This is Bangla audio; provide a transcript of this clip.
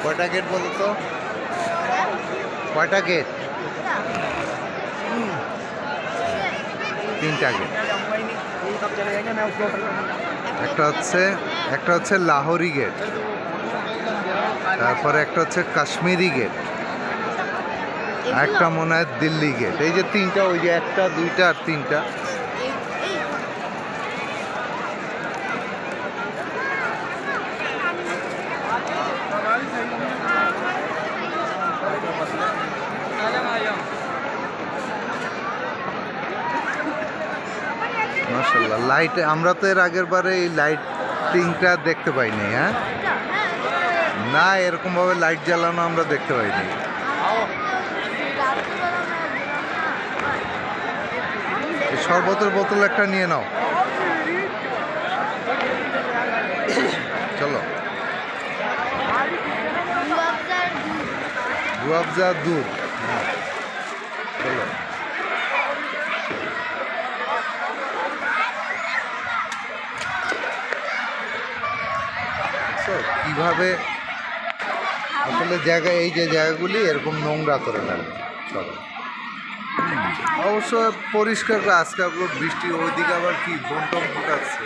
কয়টা গেট বলো তো? কয়টা গেট? 3টা গেট। একটা হচ্ছে লাহোরি গেট, তারপরে একটা হচ্ছে কাশ্মীরি গেট, একটা মনে হয় দিল্লি গেট। এই যে 3টা, ওই যে 1টা 2টা আর 3টা। মাশাআল্লাহ, লাইট আমরা তো এর আগের বারে এই লাইটিংটা দেখতে পাইনি। হ্যাঁ, না এরকম ভাবে লাইট জ্বালানো আমরা দেখতে পাইনি। শরবতের বোতল একটা নিয়ে নাও, চলো। রুয়াবজা দুধ, চলো। কিভাবে আসলে জায়গা, এই যে জায়গাগুলি এরকম নোংরা করে ফেলে সব। অবশ্য পরিষ্কার করে, আজকে বৃষ্টি, ওইদিকে আবার কি বন টন ফুটাচ্ছে।